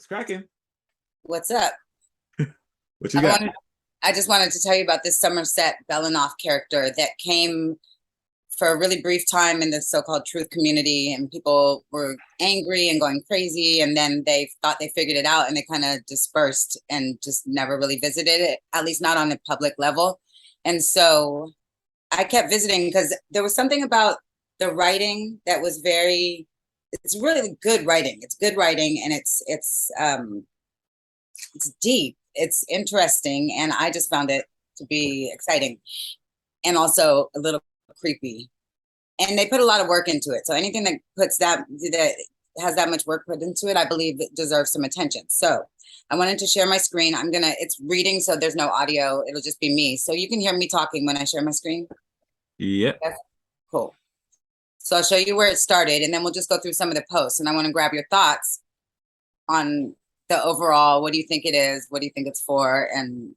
It's cracking. What's up? What you I got? wanted, I just wanted to tell you about this Somerset Belanoff character that came for a really brief time in the so-called truth community, and people were angry and going crazy, and then they thought they figured it out, and they kind of dispersed and just never really visited it, at least not on a public level. And so I kept visiting because there was something about the writing that was it's really good writing. It's good writing, and it's deep, it's interesting, and I just found it to be exciting and also a little creepy. And they put a lot of work into it. So anything that puts that has that much work put into it, I believe it deserves some attention. So I wanted to share my screen. It's reading, so there's no audio. It'll just be me. So you can hear me talking when I share my screen. Yep. That's cool. So I'll show you where it started, and then we'll just go through some of the posts. And I want to grab your thoughts on the overall. What do you think it is? What do you think it's for? And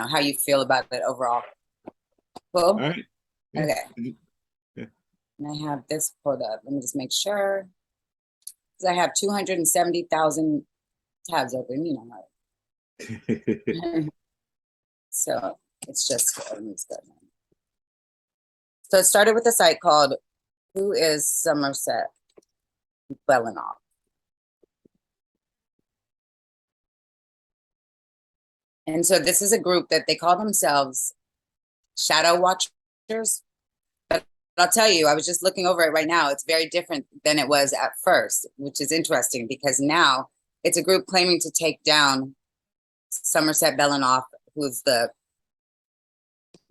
how you feel about it overall. All Cool. right. Yeah. Okay. Yeah. And I have this pulled up. Let me just make sure. Because I have 270,000 tabs open, So it's just, let me just go. So it started with a site called Who is Somerset Belanoff? And so this is a group that they call themselves Shadow Watchers. But I'll tell you, I was just looking over it right now. It's very different than it was at first, which is interesting because now it's a group claiming to take down Somerset Belanoff, who's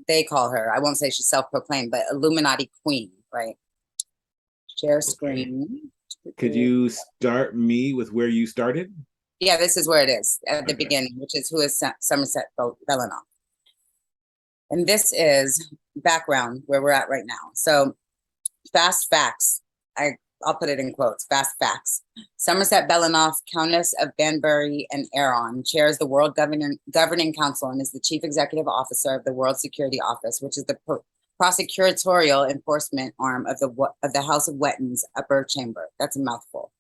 they call her, I won't say she's self-proclaimed, but Illuminati queen, right? Share screen. Could you start me with where you started? Yeah, this is where it is at the beginning, which is Who is Somerset Belanoff? And this is background where we're at right now. So fast facts. I'll put it in quotes. Fast facts. Somerset Belanoff, Countess of Banbury and Arran, chairs the World Governing Council and is the chief executive officer of the World Security Office, which is the prosecutorial enforcement arm of the House of Wetton's upper chamber. That's a mouthful.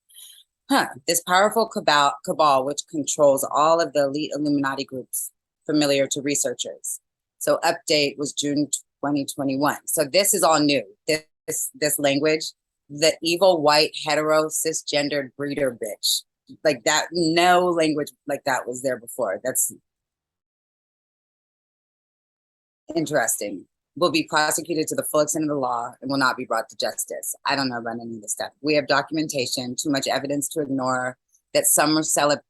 This powerful cabal, which controls all of the elite Illuminati groups familiar to researchers. So update was June 2021. So this is all new. This language, the evil white hetero cisgendered breeder bitch, like that. No language like that was there before. That's interesting. Will be prosecuted to the full extent of the law and will not be brought to justice. I don't know about any of this stuff. We have documentation, too much evidence to ignore, that Somerset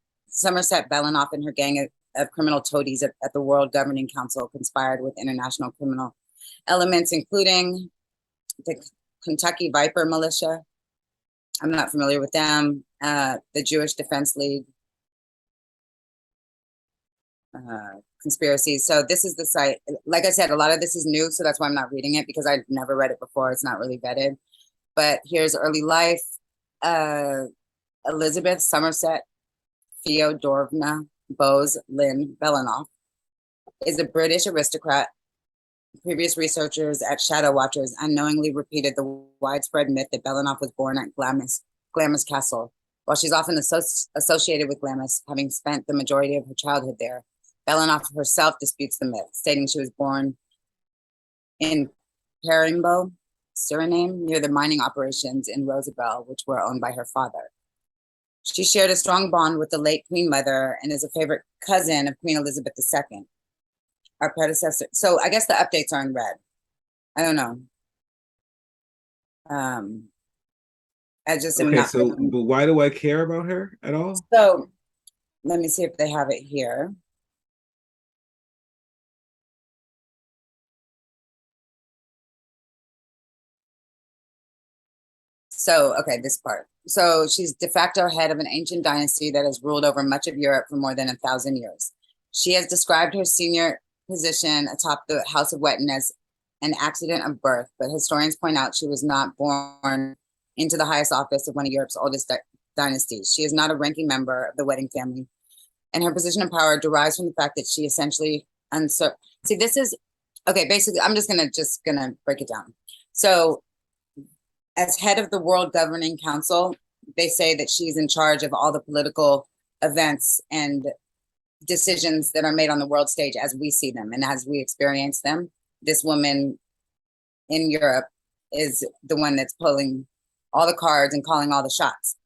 Belanoff and her gang of criminal toadies at the World Governing Council conspired with international criminal elements, including the Kentucky Viper Militia. I'm not familiar with them. The Jewish Defense League. Conspiracies. So this is the site. Like I said, a lot of this is new, so that's why I'm not reading it, because I've never read it before. It's not really vetted. But here's early life. Elizabeth Somerset Feodorovna Bose Lynn Belanoff is a British aristocrat. Previous researchers at Shadow Watchers unknowingly repeated the widespread myth that Belanoff was born at Glamis Castle. While she's often associated with Glamis, having spent the majority of her childhood there, Belanoff herself disputes the myth, stating she was born in Parimbo, Suriname, near the mining operations in Rosabelle, which were owned by her father. She shared a strong bond with the late Queen Mother and is a favorite cousin of Queen Elizabeth II, our predecessor. So I guess the updates are in red. I don't know. I just am Okay, not. so but why do I care about her at all? So let me see if they have it here. So, okay, this part. So she's de facto head of an ancient dynasty that has ruled over much of Europe for more than 1,000 years. She has described her senior position atop the House of Wetton as an accident of birth, but historians point out she was not born into the highest office of one of Europe's oldest dynasties. She is not a ranking member of the Wetton family, and her position of power derives from the fact that she essentially See, this is okay. Basically, I'm just gonna break it down. So, as head of the World Governing Council, they say that she's in charge of all the political events and decisions that are made on the world stage as we see them and as we experience them. This woman in Europe is the one that's pulling all the cards and calling all the shots.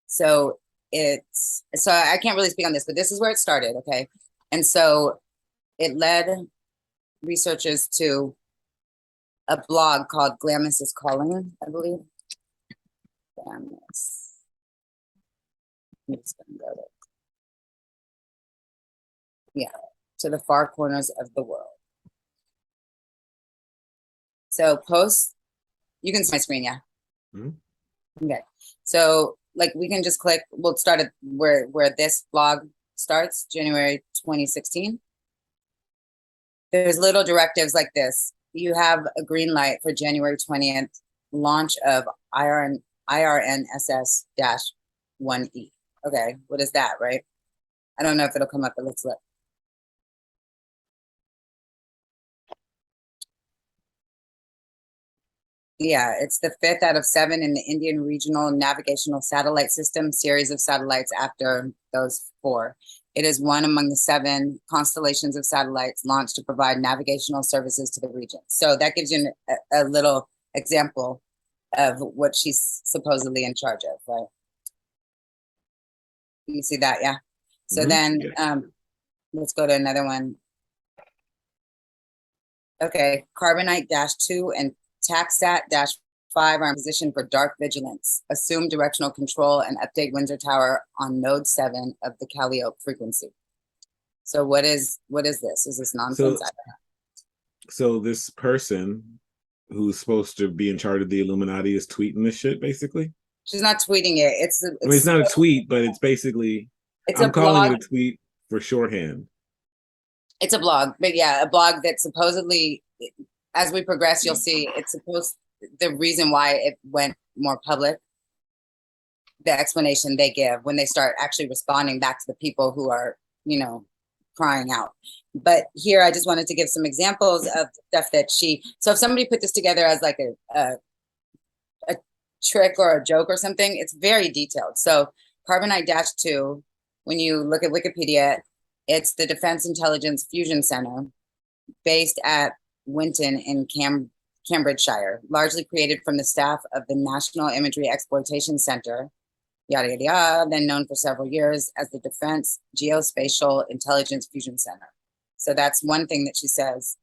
So I can't really speak on this, but this is where it started, okay? And so it led researchers to a blog called Glamis is Calling, I believe. Glamis. I'm just gonna go there. Yeah, to the far corners of the world. So you can see my screen, yeah. Mm-hmm. Okay, so like we can just click, we'll start at where this blog starts, January 2016. There's little directives like this. You have a green light for January 20th, launch of IRNSS-1E. Okay, what is that, right? I don't know if it'll come up, but let's look. Yeah, it's the 5th out of 7 in the Indian Regional Navigational Satellite System series of satellites after those 4. It is one among the 7 constellations of satellites launched to provide navigational services to the region. So that gives you a little example of what she's supposedly in charge of, right? You see that, yeah? So then let's go to another one. Okay, Carbonite-2 and TACSAT-5 are in position for dark vigilance. Assume directional control and update Windsor Tower on node 7 of the Calliope frequency. So what is this? Is this nonsense? So this person who's supposed to be in charge of the Illuminati is tweeting this shit, basically? She's not tweeting it. I mean, it's not a tweet, but it's basically, I'm calling it a tweet for shorthand. It's a blog, but yeah, a blog that supposedly, as we progress, you'll see the reason why it went more public, the explanation they give when they start actually responding back to the people who are, crying out. But here, I just wanted to give some examples of stuff that so if somebody put this together as like a trick or a joke or something, it's very detailed. So Carbonite-2, when you look at Wikipedia, it's the Defense Intelligence Fusion Center based at Winton in Cambridgeshire, largely created from the staff of the National Imagery Exploitation Center, yada, yada, yada, then known for several years as the Defense Geospatial Intelligence Fusion Center. So that's one thing that she says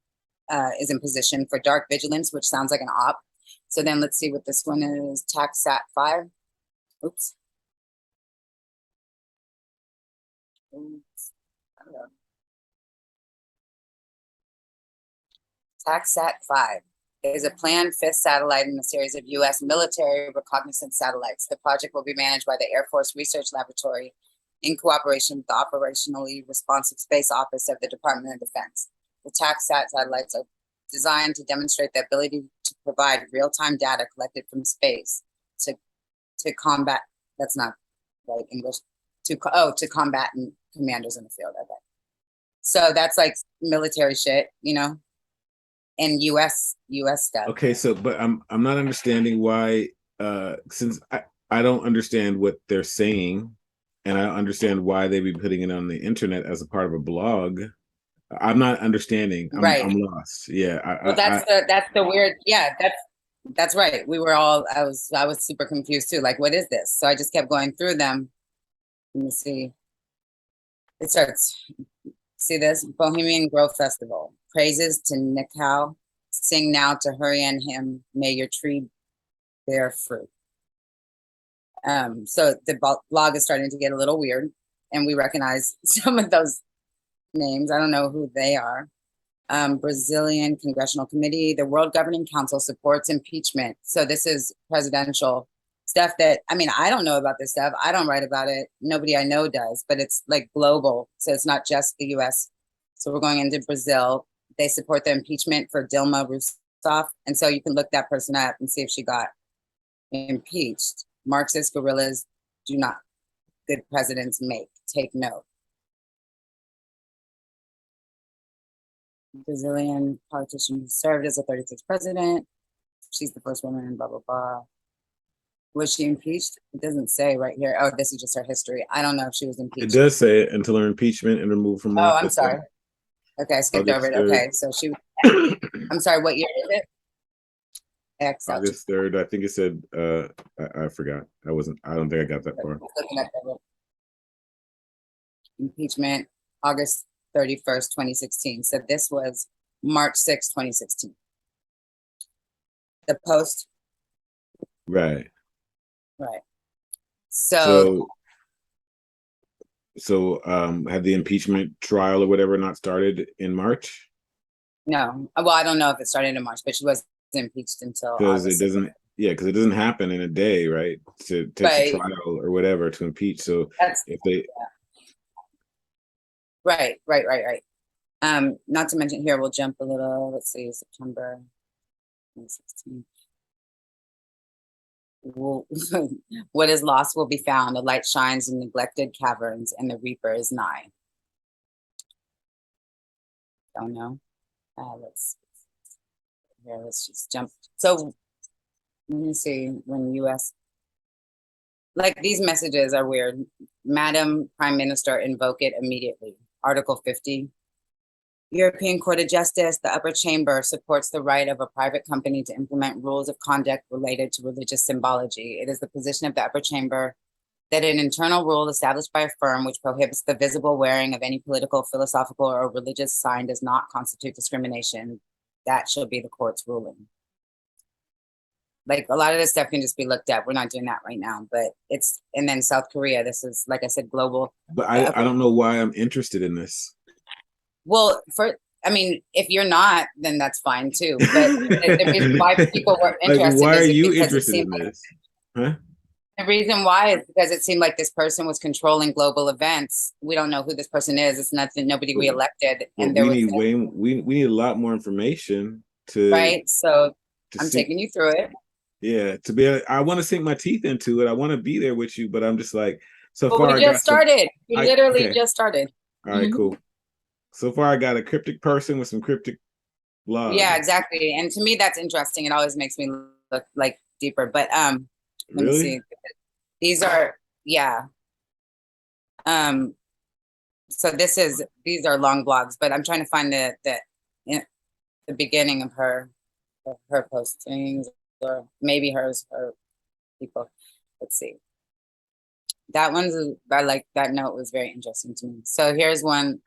is in position for dark vigilance, which sounds like an op. So then let's see what this one is, TACSAT-5. Oops. TACSAT-5 is a planned 5th satellite in a series of U.S. military reconnaissance satellites. The project will be managed by the Air Force Research Laboratory in cooperation with the Operationally Responsive Space Office of the Department of Defense. The TACSAT satellites are designed to demonstrate the ability to provide real-time data collected from space to combat, that's not right English, to combat commanders in the field. Okay. So that's like military shit, and US stuff. Okay, so but I'm not understanding why since I don't understand what they're saying, and I understand why they'd be putting it on the internet as a part of a blog. I'm not understanding. I'm lost. Yeah. Well, that's the weird. Yeah, that's right. We were all. I was super confused too. Like, what is this? So I just kept going through them. Let me see. It starts. See this? Bohemian Grove Festival. Praises to Nikau. Sing now to hurry and him. May your tree bear fruit. So the blog is starting to get a little weird, and we recognize some of those names. I don't know who they are. Brazilian Congressional Committee. The World Governing Council supports impeachment. So this is presidential stuff that, I don't know about this stuff. I don't write about it. Nobody I know does, but it's like global. So it's not just the US. So we're going into Brazil. They support the impeachment for Dilma Rousseff. And so you can look that person up and see if she got impeached. Marxist guerrillas do not good presidents make. Take note. Brazilian politician who served as a 36th president. She's the first woman, blah, blah, blah. Was she impeached? It doesn't say right here. Oh, this is just her history. I don't know if she was It impeached. does say it until her impeachment and removed from Oh, I'm office sorry. Okay, I skipped over August it. 3rd. Okay, so she, I'm sorry, what year is it? X out. August 3rd. I think it said I forgot. I don't think I got that far. Impeachment, August 31st, 2016. So this was March 6th, 2016. The post, Right. right. So So had the impeachment trial or whatever not started in March? no, well, I don't know if it started in March, but she was impeached until Because it August 6th. doesn't, yeah, because it doesn't happen in a day, right? It takes a Right. trial or whatever to impeach. So That's if they, right. Not to mention here, we'll jump a little. Let's see, September 2016. What is lost will be found. The light shines in neglected caverns, and the reaper is nigh. Don't know. Let's just jump. So let me see when U.S. like these messages are weird. Madam Prime Minister, invoke it immediately. Article 50. European Court of Justice, the upper chamber supports the right of a private company to implement rules of conduct related to religious symbology. It is the position of the upper chamber that an internal rule established by a firm which prohibits the visible wearing of any political, philosophical, or religious sign does not constitute discrimination. That shall be the court's ruling. Like a lot of this stuff can just be looked at. We're not doing that right now, but it's, and then South Korea, this is, like I said, global. but I don't know why I'm interested in this. Well, I mean, if you're not, then that's fine too. But the reason why people were Like, interested why are is you because it interested seemed in like this? Huh? the reason why is because it seemed like this person was controlling global events. We don't know who this person is. It's nothing, nobody But, reelected. but And there we was, need way we need a lot more information right? So to I'm see. taking you through it. Yeah, to be I want to sink my teeth into it. I want to be there with you, but I'm just like, so But far we I just got some. started. We I literally Okay. just started. All right, Mhm. cool. So far I got a cryptic person with some cryptic blog. Yeah, exactly. And to me, that's interesting. It always makes me look like deeper. But let me Really? see. These are, yeah. Um, so these are long blogs, but I'm trying to find the beginning of her postings, or maybe her people. Let's see. That I like that note, was very interesting to me. So here's one,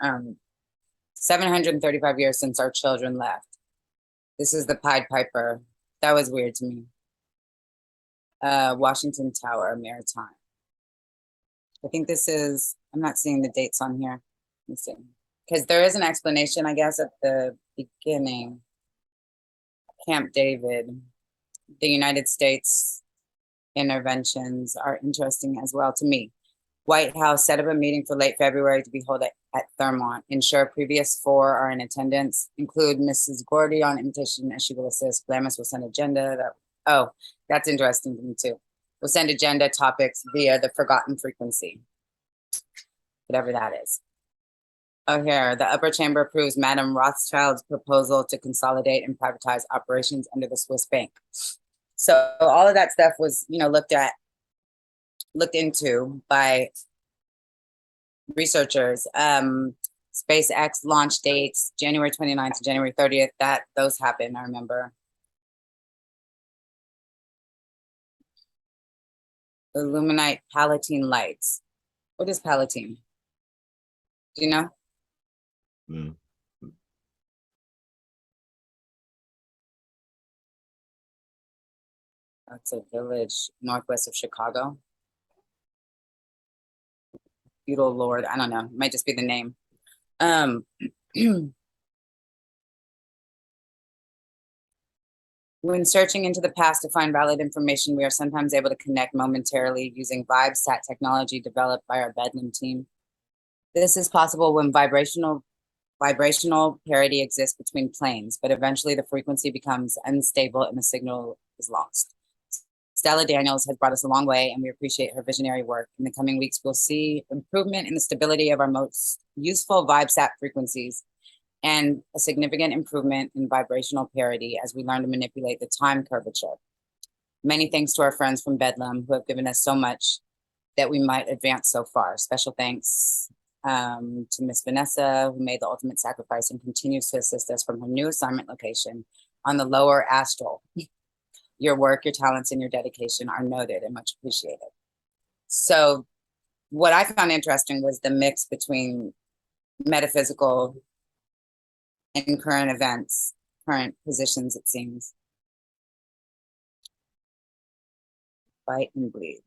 735 years since our children left. This is the Pied Piper. That was weird to me. Washington Tower, Maritime. I think this is, I'm not seeing the dates on here. Let me see. Because there is an explanation, I guess, at the beginning. Camp David, the United States interventions are interesting as well to me. White House set up a meeting for late February to be held at Thurmont. Ensure previous 4 are in attendance. Include Mrs. Gordy on invitation as she will assist. Glamis will send agenda. Oh, that's interesting to me too. We'll send agenda topics via the forgotten frequency, whatever that is. Oh, here, the upper chamber approves Madame Rothschild's proposal to consolidate and privatize operations under the Swiss bank. So all of that stuff was, looked into by researchers. SpaceX launch dates, January 29th to January 30th. Those happened, I remember. Illuminate Palatine lights. What is Palatine? Do you know? Mm. That's a village northwest of Chicago. Feudal Lord, I don't know. It might just be the name. When searching into the past to find valid information, we are sometimes able to connect momentarily using VibeSat technology developed by our Bedlam team. This is possible when vibrational parity exists between planes, but eventually the frequency becomes unstable and the signal is lost. Stella Daniels has brought us a long way, and we appreciate her visionary work. In the coming weeks, we'll see improvement in the stability of our most useful VibeSat frequencies and a significant improvement in vibrational parity as we learn to manipulate the time curvature. Many thanks to our friends from Bedlam who have given us so much that we might advance so far. Special thanks to Miss Vanessa, who made the ultimate sacrifice and continues to assist us from her new assignment location on the lower astral. Your work, your talents, and your dedication are noted and much appreciated. So what I found interesting was the mix between metaphysical and current events, current positions, it seems. Fight and bleed.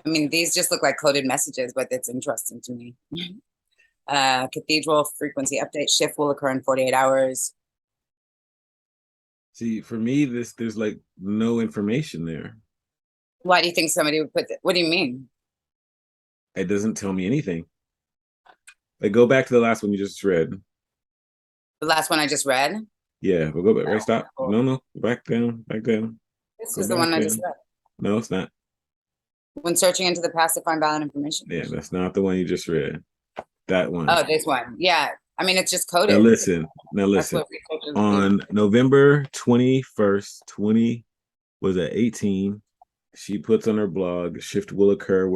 I mean, these just look like coded messages, but it's interesting to me. Cathedral frequency update shift will occur in 48 hours. See, for me, there's like no information there. Why do you think somebody would put that? What do you mean? It doesn't tell me anything. Like, go back to the last one you just read. The last one I just read? Yeah, but go back. Right, stop. No, back down, back down. This was the one I just read. No, it's not. When searching into the past to find valid information. Yeah, that's not the one you just read. That one. Oh, this one. Yeah. I mean, it's just coded. Now listen. On November 21st, 18, she puts on her blog, shift will occur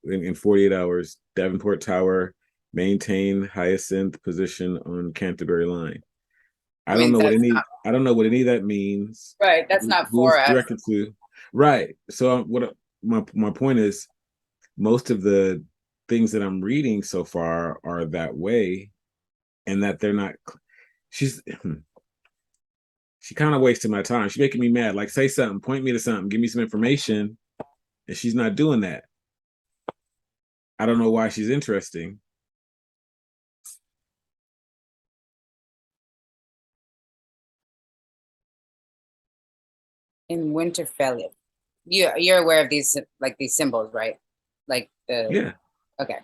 in 48 hours. Davenport Tower, maintain hyacinth position on Canterbury line. I don't know what any of that means. Right. That's not for us. Directed to. Right. So what my point is, most of the things that I'm reading so far are that way, and that they're not. She kind of wasted my time. She's making me mad. Like, say something, point me to something, give me some information, and she's not doing that. I don't know why she's interesting. In Winterfell, you're aware of these symbols, right? Like the yeah. Okay.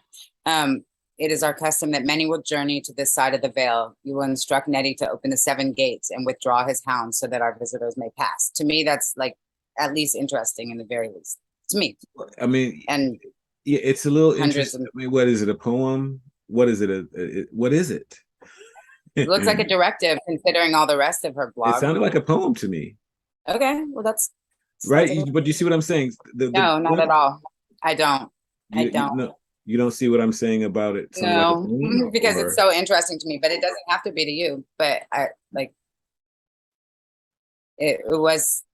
It is our custom that many will journey to this side of the veil. You will instruct Nettie to open the 7 gates and withdraw his hounds so that our visitors may pass. To me, that's like at least interesting in the very least. To me. I mean, and yeah, it's a little interesting. I mean, what is it? A poem? What is it? What is it? It looks like a directive, considering all the rest of her blog. It sounded like a poem to me. Okay, well, that's right. But you see what I'm saying? No, not at all. I don't. You don't see what I'm saying about it? No, like because it's so interesting to me, but it doesn't have to be to you. But it was,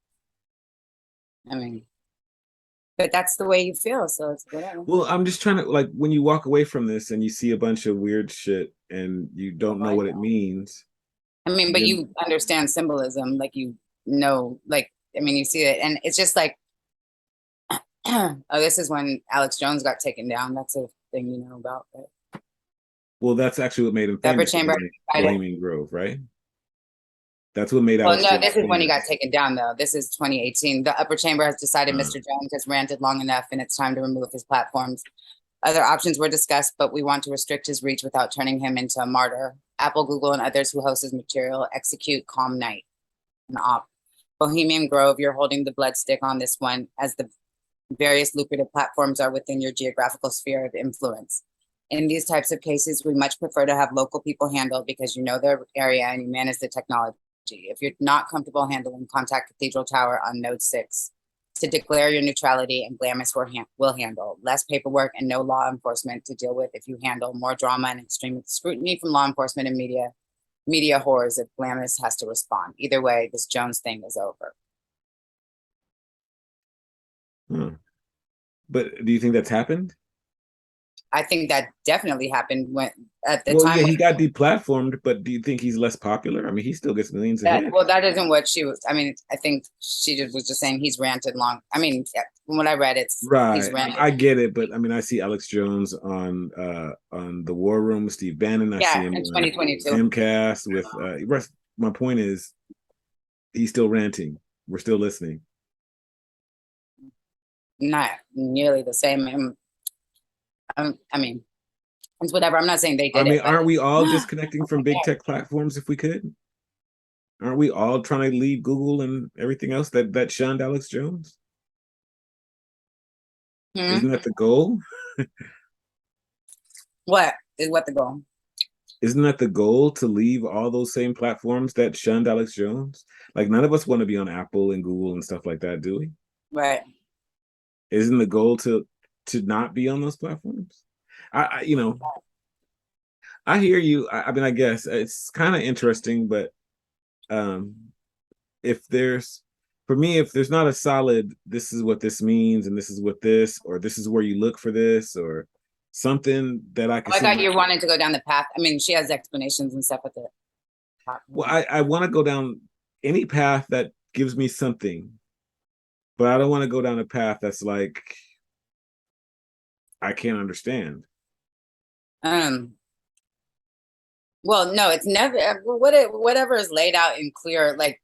I mean, but that's the way you feel, so it's whatever. Well, I'm just trying to, like, when you walk away from this and you see a bunch of weird shit and you don't know what it means. I mean, but you understand symbolism, like, you know, like, I mean, you see it, and it's just like, oh, this is when Alex Jones got taken down. That's a thing you know about. But... Well, that's actually what made him famous. Bohemian Grove, right? That's what made Alex Jones. This is when he got taken down, though. This is 2018. The upper chamber has decided Mr. Jones has ranted long enough and it's time to remove his platforms. Other options were discussed, but we want to restrict his reach without turning him into a martyr. Apple, Google, and others who host his material execute Calm Night. An op. Bohemian Grove, you're holding the blood stick on this one, as the various lucrative platforms are within your geographical sphere of influence. In these types of cases, we much prefer to have local people handle because you know their area and you manage the technology. If you're not comfortable handling, contact Cathedral Tower on Node 6 to declare your neutrality, and Glamis will handle. Less paperwork and no law enforcement to deal with if you handle. More drama and extreme scrutiny from law enforcement and media whores if Glamis has to respond. Either way, this Jones thing is over. But do you think that's happened? I think that definitely happened when at the time. Yeah, he got deplatformed, but do you think he's less popular? I mean, he still gets millions of hits. Well, that isn't what she was. I mean, I think she was just saying he's ranted long. I mean, from what I read, it's right. He's ranted. I get it, but I mean, I see Alex Jones on the War Room with Steve Bannon. I see him in 2022. Timcast with my point is, he's still ranting. We're still listening. Not nearly the same. I mean, it's whatever. I'm not saying they did. I mean, aren't we all disconnecting from big tech platforms if we could? Aren't we all trying to leave Google and everything else that shunned Alex Jones? Isn't that the goal? What is the goal? isn't that the goal, to leave all those same platforms that shunned Alex Jones? Like, none of us want to be on Apple and Google and stuff like that, do we? Right. Isn't the goal to not be on those platforms? I you know, I hear you. I mean, I guess it's kind of interesting, but um, if there's, for me, if there's not a solid, this is what this means, and this is what this, or this is where you look for this, or something that I can Oh, I sit. thought you wanted to go down the path. I mean, she has explanations and stuff at the top. Well, I want to go down any path that gives me something, but I don't want to go down a path that's like I can't understand. Um, well, no, it's never whatever is laid out in clear, like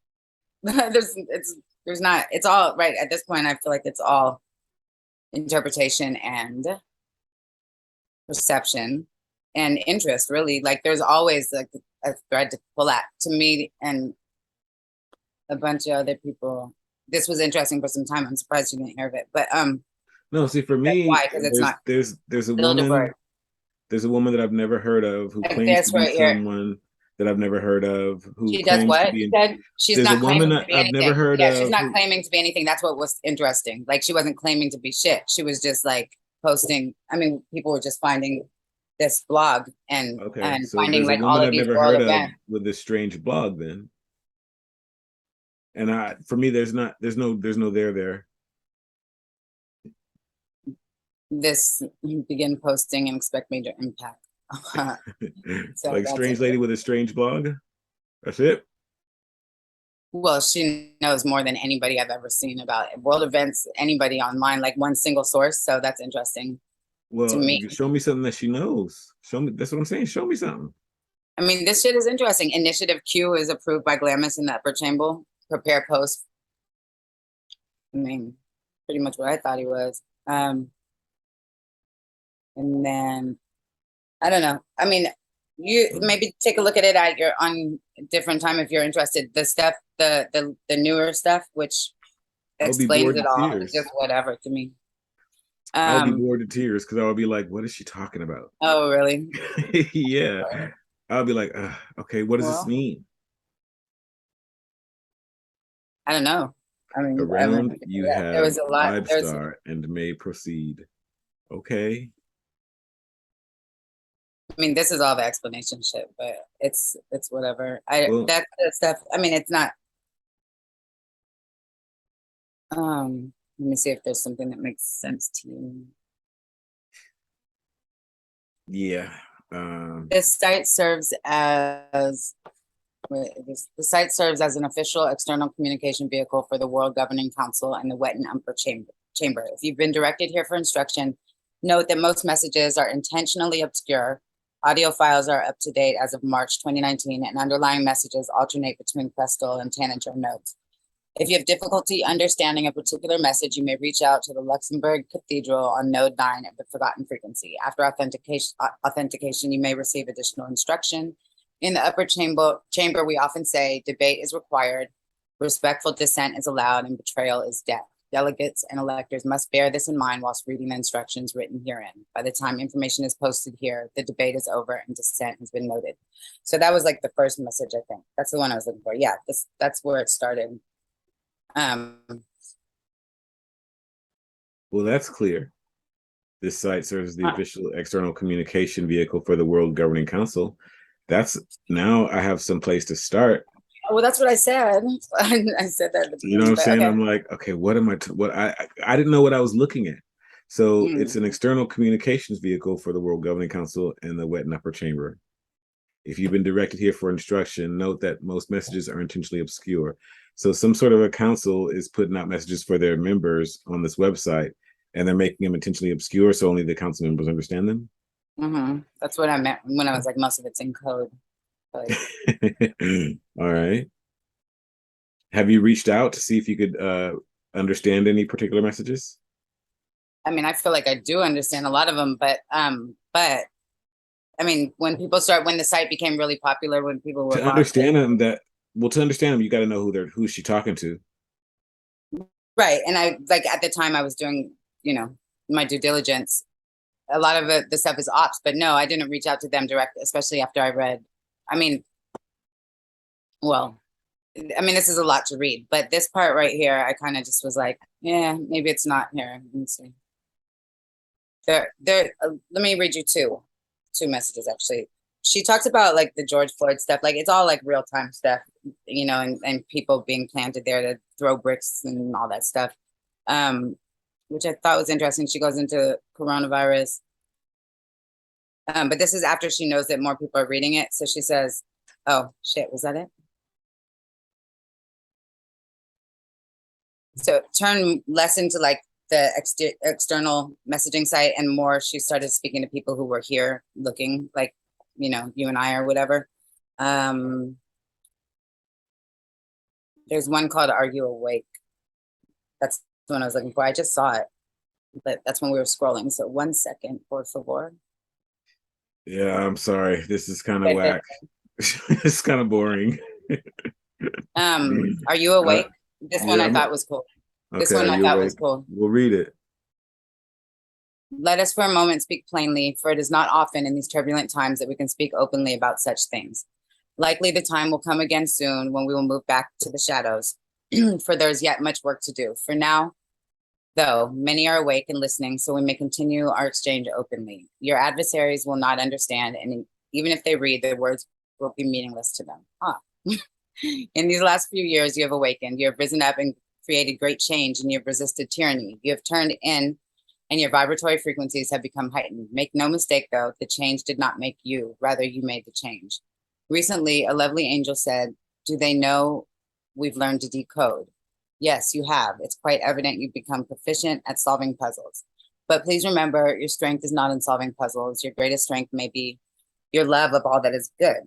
there's not, it's all right at this point. I feel like it's all interpretation and perception and interest, really. Like there's always like a thread to pull at, to me and a bunch of other people. This was interesting for some time. I'm surprised you didn't hear of it, but No, see, for that's me, why, because it's not there's a Bilderberg. woman, there's a woman that I've never heard of who Like claims to this be right here. someone that I've never heard of, who She does claims to what? be. Said she's There's a not woman claiming to that be I've never anything. heard Yeah, she's of not who, claiming to be anything. That's what was interesting. Like she wasn't claiming to be shit. She was just like posting. I mean, people were just finding this blog okay, and so finding there's a like all woman of I've these never world heard of events. with this strange blog then. And for me, there's no there. This begin posting and expect major impact. So Like, that's it. strange lady with a strange blog. That's it. Well, she knows more than anybody I've ever seen about world events, anybody online, like one single source. So that's interesting to Well, me. show me something that she knows. Show me. That's what I'm saying. Show me something. I mean, this shit is interesting. Initiative Q is approved by Glamis in the upper chamber. Prepare post. I mean, pretty much what I thought he was. And then I don't know. I mean, you maybe take a look at it at your on different time if you're interested. The stuff, the newer stuff, which I would be explains bored to it all. It's just tears. whatever to me. I would be Um, bored to tears because I would be like, "What is she talking about?" oh really? Yeah, I would be like, "Okay, what does this Well, mean?" I don't know. I mean, Around you there have was a lot. Vibe There's, Star and may proceed. Okay. I mean, this is all the explanation shit, but it's whatever. Well, That's the stuff. I mean, it's not. Let me see if there's something that makes sense to you. yeah. This site serves as the site serves as an official external communication vehicle for the World Governing Council and the Wet and Umber Chamber. If you've been directed here for instruction, note that most messages are intentionally obscure. Audio files are up to date as of March 2019, and underlying messages alternate between Questel and Tanager notes. If you have difficulty understanding a particular message, you may reach out to the Luxembourg Cathedral on Node 9 of the Forgotten Frequency. After authentication, you may receive additional instruction. In the upper chamber, we often say debate is required, respectful dissent is allowed, and betrayal is death. Delegates and electors must bear this in mind whilst reading the instructions written herein. By the time information is posted here, the debate is over and dissent has been noted. So that was like the first message, I think. That's the one I was looking for. Yeah, that's where it started. Well, that's clear. This site serves as the official external communication vehicle for the World Governing Council. That's, now I have some place to start. Well, that's what I said. I said that at the You know what I'm beginning, but saying? okay. I'm like, okay, what am I? What I didn't know what I was looking at. So it's an external communications vehicle for the World Governing Council and the Wet and Upper Chamber. If you've been directed here for instruction, note that most messages are intentionally obscure. So some sort of a council is putting out messages for their members on this website, and they're making them intentionally obscure so only the council members understand them. That's what I meant when I was like, most of it's in code. Like, all right. Have you reached out to see if you could understand any particular messages? I mean, I feel like I do understand a lot of them, but I mean, when the site became really popular, when people were To understand them, to understand them, you got to know who's she talking to. Right. And I, like, at the time I was doing, my due diligence, a lot of the stuff is ops, but no, I didn't reach out to them direct, especially after I read. I mean, well, I mean, this is a lot to read, but this part right here, I kind of just was like, yeah, maybe it's not here. Let me see. Let me read you two messages actually. She talks about like the George Floyd stuff, like it's all like real time stuff, you know, and people being planted there to throw bricks and all that stuff. Which I thought was interesting. She goes into coronavirus. But this is after she knows that more people are reading it. So she says, oh shit, was that it? So turn less into like the external messaging site and more she started speaking to people who were here looking like, you know, you and I or whatever. There's one called Are You Awake? That's the one I was looking for. I just saw it, but that's when we were scrolling. So 1 second, por favor. Yeah, I'm sorry. This is kind of whack. It's kind of boring. Are You Awake? This one Yeah, I thought was cool. This okay, one are I you thought awake? was cool. We'll read it. Let us for a moment speak plainly, for it is not often in these turbulent times that we can speak openly about such things. Likely the time will come again soon when we will move back to the shadows, for there is yet much work to do. For now, though, many are awake and listening, so we may continue our exchange openly. Your adversaries will not understand, and even if they read, their words will be meaningless to them. Ah. In these last few years, you have awakened, you have risen up and created great change, and you have resisted tyranny. You have turned in and your vibratory frequencies have become heightened. Make no mistake, though, the change did not make you, rather, you made the change. Recently, a lovely angel said, do they know we've learned to decode? Yes, you have. It's quite evident you've become proficient at solving puzzles. But please remember, your strength is not in solving puzzles. Your greatest strength may be your love of all that is good,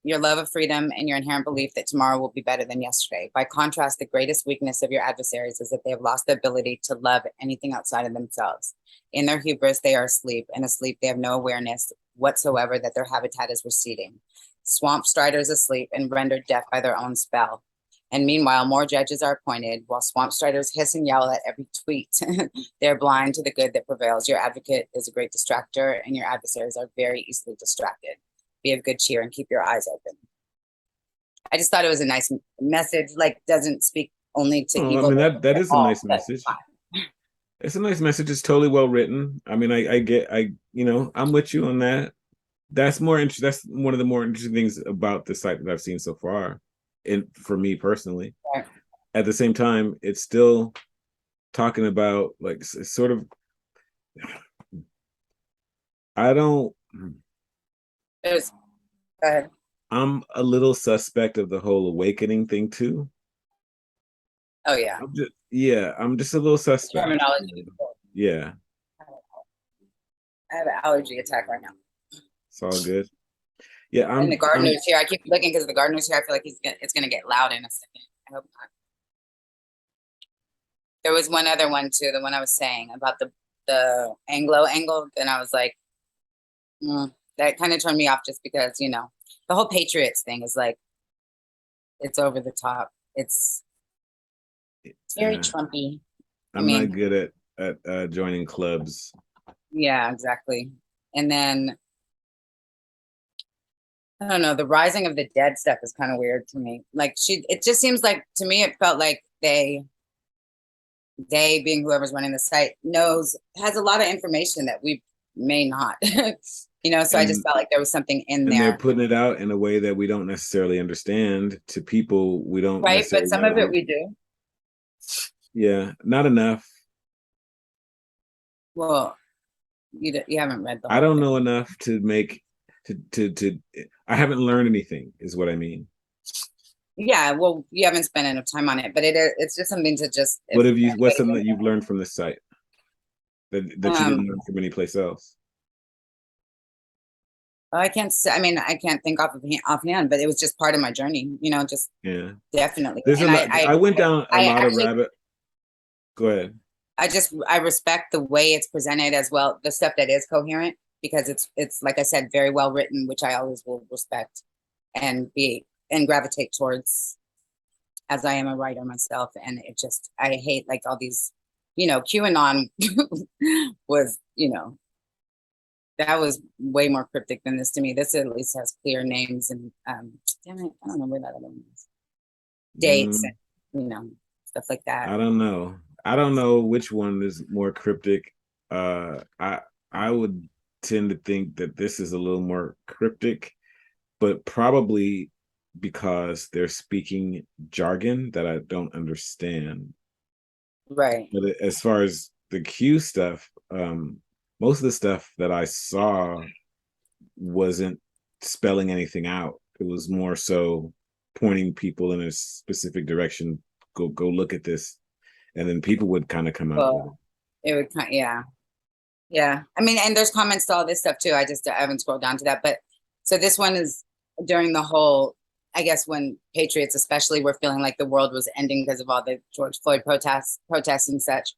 your love of freedom, and your inherent belief that tomorrow will be better than yesterday. By contrast, the greatest weakness of your adversaries is that they have lost the ability to love anything outside of themselves. In their hubris, they are asleep, and asleep, they have no awareness whatsoever that their habitat is receding. Swamp striders asleep and rendered deaf by their own spell. And meanwhile, more judges are appointed, while swamp striders hiss and yell at every tweet. They're blind to the good that prevails. Your advocate is a great distractor, and your adversaries are very easily distracted. Be of good cheer and keep your eyes open. I just thought it was a nice message, like doesn't speak only to Oh, I evil. mean that is a all, nice message. It's a nice message. It's totally well written. I mean, I'm with you on that. That's more interesting. That's one of the more interesting things about the site that I've seen so far, and for me personally. Right. At the same time, it's still talking about like sort of. I don't. There's, go ahead. I'm a little suspect of the whole awakening thing too. Oh yeah. I'm just a little suspect. Terminology. Yeah, I have an allergy attack right now. it's all good. Yeah, And the gardener's here. I keep looking because the gardener's here. I feel like it's gonna get loud in a second. I hope not. There was one other one too, the one I was saying about the Anglo angle, and I was like, that kind of turned me off just because, you know, the whole Patriots thing is like, it's over the top. It's very Trumpy. I'm not good at joining clubs. Yeah, exactly. And then I don't know, the rising of the dead stuff is kind of weird to me. Like it just seems like to me it felt like they being whoever's running the site has a lot of information that we may not. You know, so I just felt like there was something in there. And they're putting it out in a way that we don't necessarily understand to people we don't right, but some of it we do. Yeah, not enough. Well, you haven't read the whole I don't thing. know enough to make to I haven't learned anything is what I mean. Yeah, well, you haven't spent enough time on it, but it's just something to just what's something that you've learned from this site that you didn't learn from any place else? I can't say, I mean, I can't think offhand, but it was just part of my journey, you know, just definitely. There's I went down a lot of rabbit. Go ahead. I respect the way it's presented as well, the stuff that is coherent, because it's like I said, very well written, which I always will respect and gravitate towards, as I am a writer myself. And I hate like all these, you know, QAnon was, you know, That was way more cryptic than this to me. This at least has clear names and damn it, I don't know where that other one is. Dates Mm, and stuff like that. I don't know. I don't know which one is more cryptic. I would tend to think that this is a little more cryptic, but probably because they're speaking jargon that I don't understand. Right. But as far as the Q stuff, most of the stuff that I saw wasn't spelling anything out. It was more so pointing people in a specific direction. Go look at this, and then people would kind of come out with it. Well, it would kind yeah. Yeah. I mean, and there's comments to all this stuff too. I haven't scrolled down to that. But so this one is during the whole, I guess when patriots especially were feeling like the world was ending because of all the George Floyd protests and such.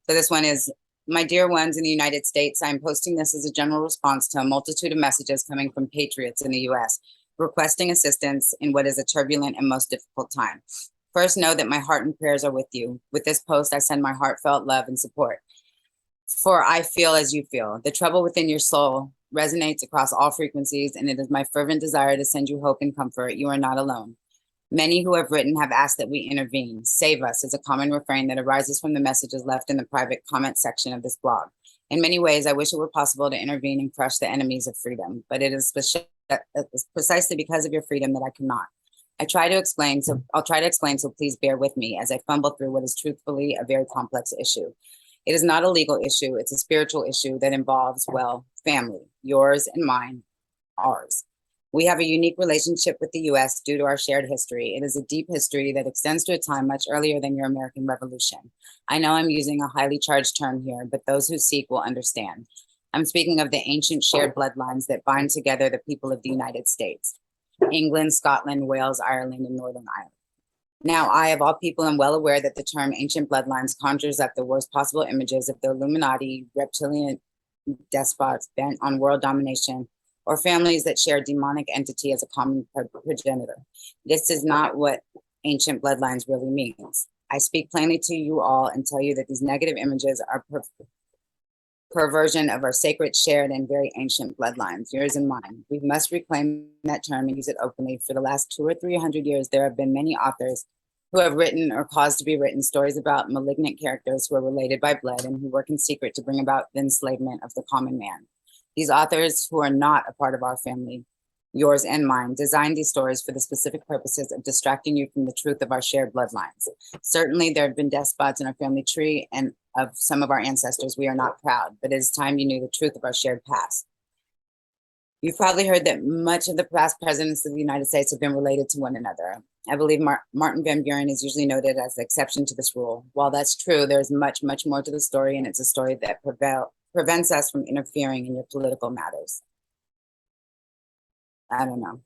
So this one is, my dear ones in the United States, I'm posting this as a general response to a multitude of messages coming from patriots in the US requesting assistance in what is a turbulent and most difficult time. First, know that my heart and prayers are with you. With this post, I send my heartfelt love and support. For I feel as you feel. The trouble within your soul resonates across all frequencies, and it is my fervent desire to send you hope and comfort. You are not alone. Many who have written have asked that we intervene. Save us is a common refrain that arises from the messages left in the private comment section of this blog. In many ways, I wish it were possible to intervene and crush the enemies of freedom, but it is precisely because of your freedom that I cannot. I'll try to explain, so please bear with me as I fumble through what is truthfully a very complex issue. It is not a legal issue, it's a spiritual issue that involves, well, family, yours and mine, ours. We have a unique relationship with the US due to our shared history. It is a deep history that extends to a time much earlier than your American Revolution. I know I'm using a highly charged term here, but those who seek will understand. I'm speaking of the ancient shared bloodlines that bind together the people of the United States, England, Scotland, Wales, Ireland, and Northern Ireland. Now, I, of all people, am well aware that the term ancient bloodlines conjures up the worst possible images of the Illuminati, reptilian despots bent on world domination, or families that share a demonic entity as a common progenitor. This is not what ancient bloodlines really means. I speak plainly to you all and tell you that these negative images are perversion of our sacred, shared, and very ancient bloodlines, yours and mine. We must reclaim that term and use it openly. For the last 200 or 300 years, there have been many authors who have written or caused to be written stories about malignant characters who are related by blood and who work in secret to bring about the enslavement of the common man. These authors, who are not a part of our family, yours and mine, designed these stories for the specific purposes of distracting you from the truth of our shared bloodlines. Certainly, there have been despots in our family tree and of some of our ancestors we are not proud, but it is time you knew the truth of our shared past. You've probably heard that much of the past presidents of the United States have been related to one another. I believe Martin Van Buren is usually noted as the exception to this rule. While that's true, there's much, much more to the story, and it's a story that prevents us from interfering in your political matters. I don't know.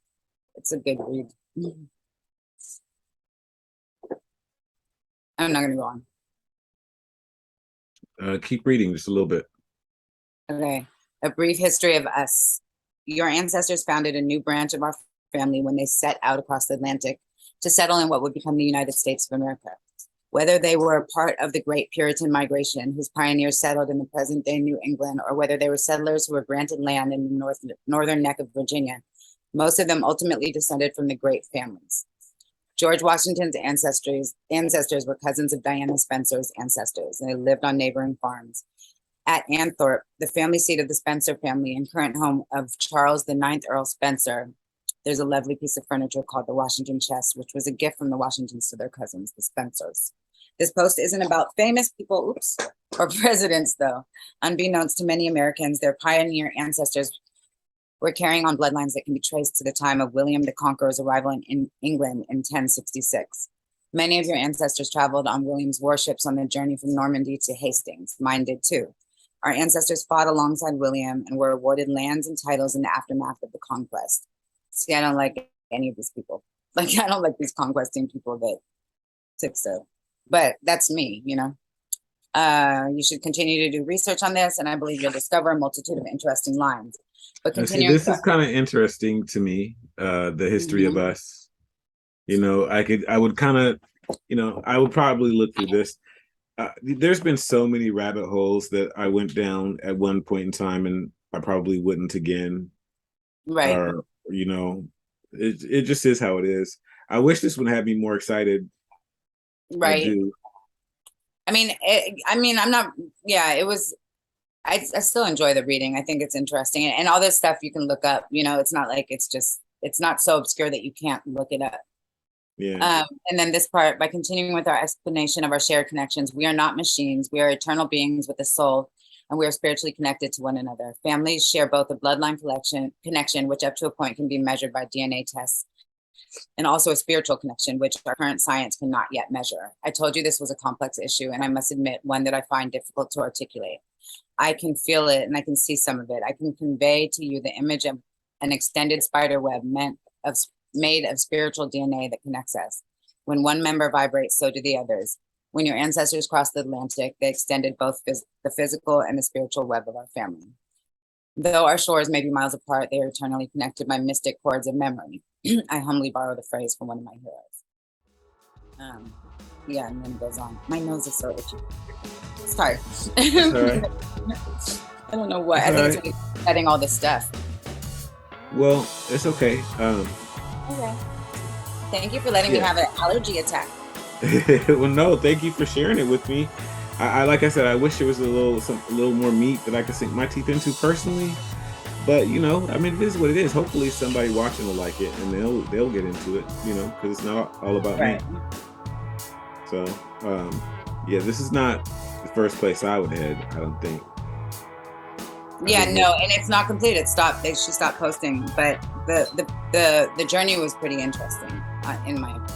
It's a good read. I'm not going to go on. Keep reading just a little bit. Okay. A brief history of us. Your ancestors founded a new branch of our family when they set out across the Atlantic to settle in what would become the United States of America. Whether they were a part of the Great Puritan Migration, whose pioneers settled in the present-day New England, or whether they were settlers who were granted land in the northern neck of Virginia, most of them ultimately descended from the great families. George Washington's ancestors were cousins of Diana Spencer's ancestors, and they lived on neighboring farms. At Anthorpe, the family seat of the Spencer family and current home of Charles IX Earl Spencer, there's a lovely piece of furniture called the Washington chest, which was a gift from the Washingtons to their cousins, the Spencers. This post isn't about famous people, or presidents, though. Unbeknownst to many Americans, their pioneer ancestors were carrying on bloodlines that can be traced to the time of William the Conqueror's arrival in England in 1066. Many of your ancestors traveled on William's warships on their journey from Normandy to Hastings. Mine did too. Our ancestors fought alongside William and were awarded lands and titles in the aftermath of the conquest. See, I don't like any of these people. I don't like these conquesting people that took so. But that's me, You should continue to do research on this, and I believe you'll discover a multitude of interesting lines. But continuing, this is kind of interesting to me, the history of us. I would kind of, I would probably look through this. There's been so many rabbit holes that I went down at one point in time, and I probably wouldn't again. Right. Or it just is how it is. I wish this would have me more excited. I Right. do. I mean, I'm not, yeah, it was, I still enjoy the reading. I think it's interesting. And all this stuff you can look up, it's not like it's not so obscure that you can't look it up. Yeah. And then this part, by continuing with our explanation of our shared connections, we are not machines. We are eternal beings with a soul, and we are spiritually connected to one another. Families share both a bloodline connection, which up to a point can be measured by DNA tests, and also a spiritual connection, which our current science cannot yet measure. I told you this was a complex issue, and I must admit, one that I find difficult to articulate. I can feel it and I can see some of it. I can convey to you the image of an extended spider web made of spiritual DNA that connects us. When one member vibrates, so do the others. When your ancestors crossed the Atlantic, they extended both the physical and the spiritual web of our family. Though our shores may be miles apart, they are eternally connected by mystic cords of memory. I humbly borrow the phrase from one of my heroes. Yeah, and then it goes on. My nose is so itchy. Sorry. That's all right. I don't know what. That's I think all it's setting all this stuff. Well, it's okay. Okay. Thank you for letting me Yeah. have an allergy attack. Well, no, thank you for sharing it with me. Like I said, I wish there was a little more meat that I could sink my teeth into personally. But I mean, it is what it is. Hopefully, somebody watching will like it, and they'll get into it. Because it's not all about me. Right. So, yeah, this is not the first place I would head. I don't think. Yeah, no, and it's not complete. It stopped. She stopped posting, but the journey was pretty interesting, in my opinion.